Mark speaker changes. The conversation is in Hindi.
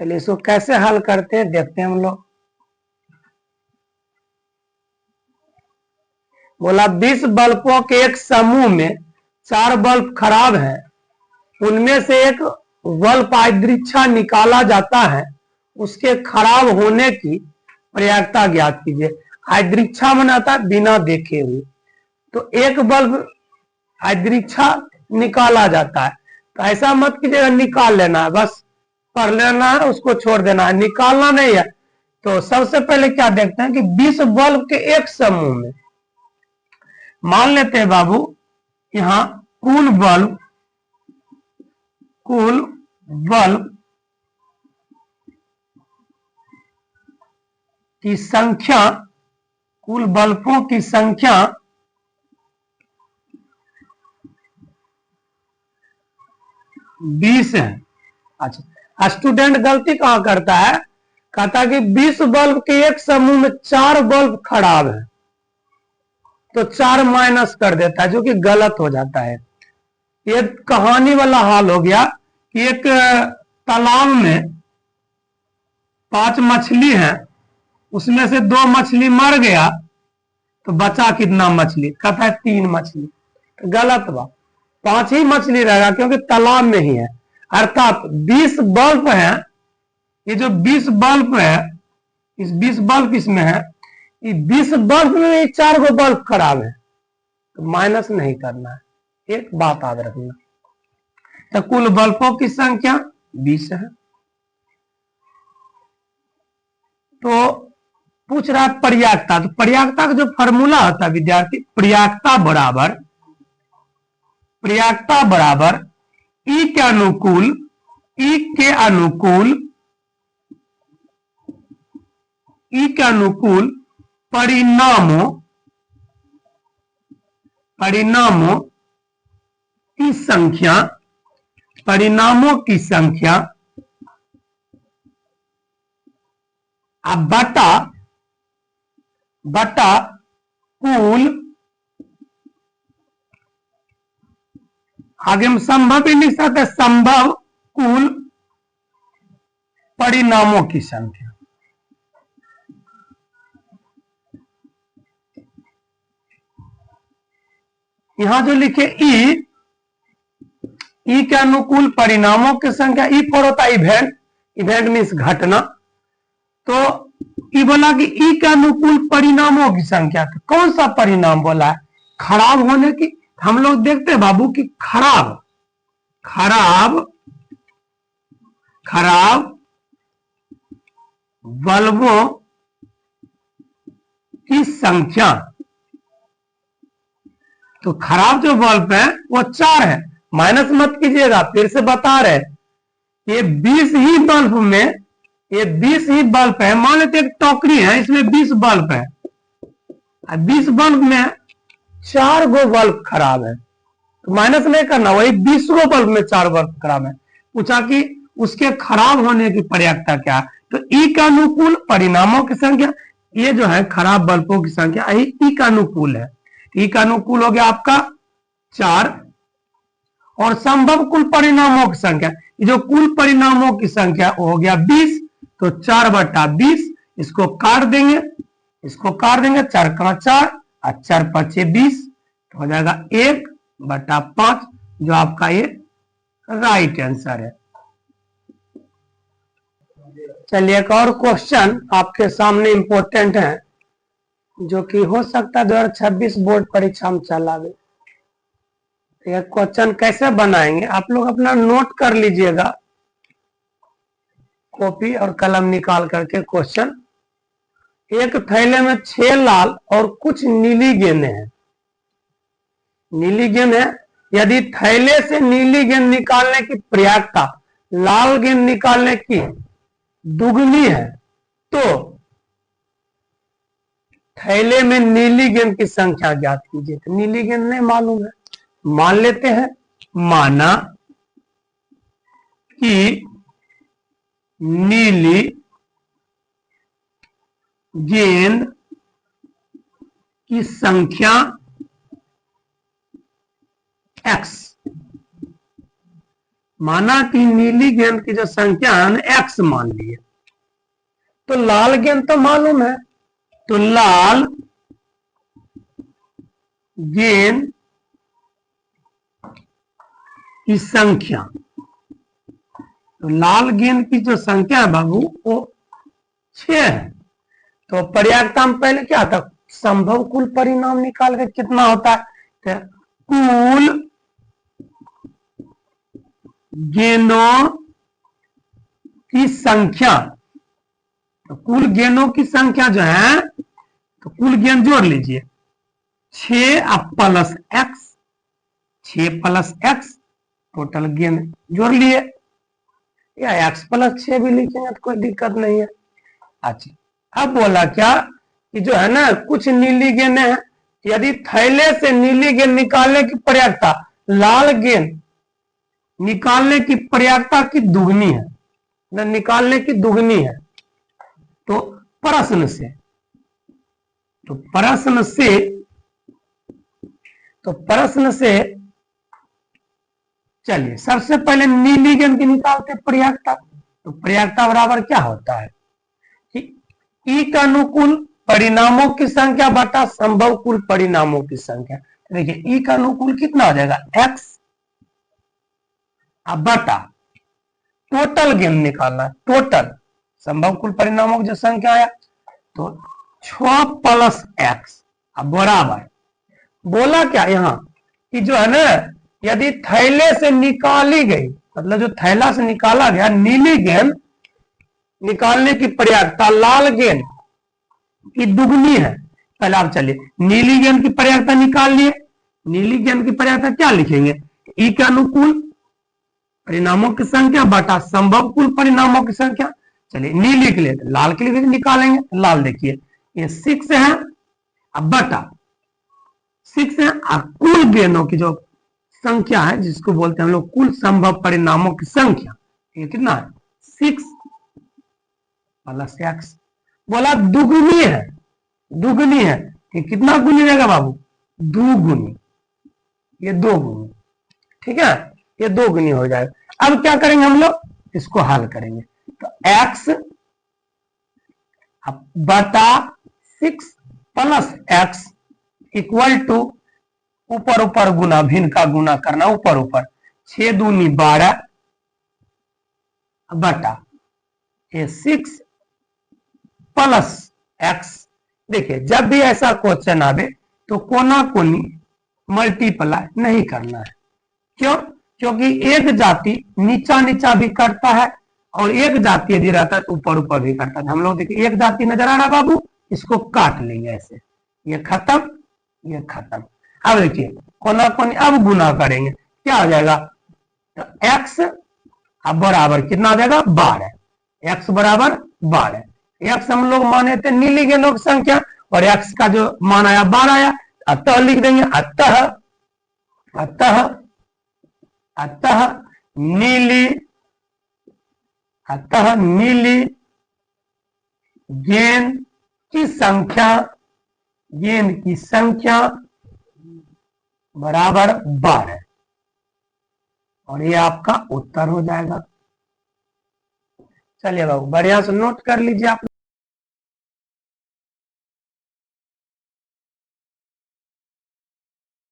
Speaker 1: चलिए इसको कैसे हल करते हैं देखते हैं हम लोग। बोला 20 बल्बों के एक समूह में 4 बल्ब खराब हैं, उनमें से एक बल्ब आदृक्षा निकाला जाता है, उसके खराब होने की प्रयागता ज्ञात कीजिए। आदृक्षा बनाता है बिना देखे हुए, तो एक बल्ब आदृक्षा निकाला जाता है, तो ऐसा मत कीजिएगा निकाल लेना है, बस पढ़ लेना है उसको छोड़ देना है, निकालना नहीं है। तो सबसे पहले क्या देखते हैं कि 20 बल्ब के एक समूह में, मान लेते हैं बाबू यहां कुल बल्ब की संख्या, कुल बल्बों की संख्या 20 है। अच्छा, स्टूडेंट गलती कहां करता है, कहता कि 20 बल्ब के एक समूह में 4 बल्ब खराब है, तो 4 माइनस कर देता है, जो कि गलत हो जाता है। ये कहानी वाला हाल हो गया कि एक तालाब में 5 मछली है, उसमें से 2 मछली मर गया, तो बचा कितना मछली, कहता है 3 मछली, तो गलत बात, 5 ही मछली रहेगा क्योंकि तालाब में ही है। अर्थात 20 बल्ब है, ये जो 20 बल्ब है, इस 20 बल्ब इसमें है, ये 20 बल्ब में 4 गो बल्ब खराब है, तो माइनस नहीं करना है, एक बात याद रखना। तो कुल बल्बों की संख्या 20 है। तो पूछ रहा है पर्याप्तता, तो पर्याप्तता का जो फॉर्मूला होता है विद्यार्थी, पर्याप्तता बराबर ई के अनुकूल परिणामों की संख्या अब बटा कुल, आगे हम संभव भी लिख सकते, संभव कुल परिणामों की संख्या। यहां जो लिखे ई के अनुकूल परिणामों की संख्या, ई पर होता है इवेंट मीन्स घटना, तो ई बोला कि ई के अनुकूल परिणामों की संख्या, तो कौन सा परिणाम बोला है, खराब होने की। हम लोग देखते हैं बाबू कि खराब बल्बों की संख्या, तो खराब जो बल्ब है वो 4 है, माइनस मत कीजिएगा, फिर से बता रहे ये 20 ही बल्ब में, ये 20 ही बल्ब है, मान लेते एक टोकरी है इसमें 20 बल्ब है, 20 बल्ब में 4 गो बल्ब खराब है, तो माइनस नहीं करना, वही 20 गो बल्ब में 4 बल्ब खराब है। पूछा कि उसके खराब होने की पर्याप्तता क्या है, तो ई का अनुकूल परिणामों की संख्या, ये जो है खराब बल्बों की संख्या ई का अनुकूल है, ई का अनुकूल हो गया आपका 4, और संभव कुल परिणामों की संख्या, ये जो कुल परिणामों की संख्या हो गया 20, तो 4/20, इसको काट देंगे 4 का 4 और 4 5 20, तो हो जाएगा 1/5, जो आपका ये राइट आंसर है। चलिए एक और क्वेश्चन आपके सामने इंपॉर्टेंट है, जो कि हो सकता है 2026 बोर्ड परीक्षा में चला गया। यह क्वेश्चन कैसे बनाएंगे, आप लोग अपना नोट कर लीजिएगा, कॉपी और कलम निकाल करके क्वेश्चन। एक थैले में 6 लाल और कुछ नीली गेंदें हैं, नीली गेंद है, यदि थैले से नीली गेंद निकालने की प्रयासता लाल गेंद निकालने की दुगनी है, तो थैले में नीली गेंद की संख्या ज्ञात कीजिए। तो नीली गेंद नहीं मालूम है, मान लेते हैं, माना कि नीली गेंद की संख्या x, माना कि नीली गेंद की जो संख्या है ना एक्स मान लिए, तो लाल गेंद तो मालूम है, तो लाल गेंद की संख्या, तो लाल गेंद की जो संख्या है बाबू वो 6 है। तो पर्याप्तता में पहले क्या था, संभव कुल परिणाम निकाल के कितना होता है, तो कुल गेंदों की संख्या, तो कुल गेंदों की संख्या जो है, तो कुल गेंद जोड़ लीजिए 6 plus x, 6 plus x total गेंद जोड़ लिए, या एक्स प्लस 6 भी लिखेंगे तो कोई दिक्कत नहीं है। अच्छा, अब बोला क्या कि जो है ना कुछ नीली गेंदें हैं, यदि थैले से नीली गेंद निकालने की प्रयासता लाल गेंद निकालने की प्रयासता की दुगनी है, न निकालने की दुगनी है, तो प्रश्न से, तो प्रश्न से चलिए सबसे पहले नीली गेंद की निकालते प्रयासता, तो प्रयासता बराबर क्या होता है कि ई का अनुकूल परिणामों की संख्या बटा संभव कुल परिणामों की संख्या। देखिए ई का अनुकूल कितना हो जाएगा एक्स, अब बटा टोटल गेंद निकालना, टोटल संभव कुल परिणामों की जो संख्या आया तो 6 प्लस एक्स, अब बराबर बोला क्या यहाँ कि जो है ना यदि थैले से निकाली गई, मतलब जो थैला से निकाला गया नीली गेंद निकालने की प्रयासता लाल गेंद की दुगनी है। पहले आप चलिए नीली गेंद की प्रयासता निकाल लिए, नीली गेंद की प्रयासता क्या लिखेंगे, ई के अनुकूल परिणामों की संख्या बटा संभव कुल परिणामों की संख्या। चलिए नीली के लिए, लाल के लिए भी निकालेंगे, लाल देखिए ये 6 है, अब बटा 6 है, अब कुल गेंदों की जो संख्या है जिसको बोलते हैं हम लोग कुल संभव परिणामों की संख्या, ये कितना है 6 प्लस एक्स, बोला दुगुनी है, दुगुनी है, ये कितना गुनी रहेगा बाबू, 2 गुनी, ये 2 गुनी, ठीक है, ये 2 गुनी हो जाएगा। अब क्या करेंगे हम लोग, इसको हल करेंगे, तो x बटा 6 प्लस एक्स इक्वल टू ऊपर ऊपर गुना, भिन्न का गुना करना ऊपर ऊपर, 6 दूनी 12 बटा ये 6 प्लस एक्स। देखिए जब भी ऐसा क्वेश्चन आवे तो कोना कोनी मल्टीप्लाई नहीं करना है, क्यों, क्योंकि एक जाति नीचा नीचा भी करता है और एक जाति यदि रहता है तो ऊपर ऊपर भी करता है। हम लोग देखिए एक जाति नजर आ रहा बाबू, इसको काट लेंगे ऐसे, ये खत्म, ये खत्म। अब देखिए कोना कोनी अब गुना करेंगे, क्या हो जाएगा, तो एक्स अब बराबर कितना आ जाएगा 12, एक्स बराबर 12, एक्स हम लोग माने थे नीली गेंदों की संख्या और एक्स का जो मान आया 12 आया, अतः लिख देंगे, अतः अतः अतः नीली गेंद की संख्या, गेंद की संख्या बराबर 12 और ये आपका उत्तर हो जाएगा। चलिए बाबू बढ़िया से नोट कर लीजिए आप।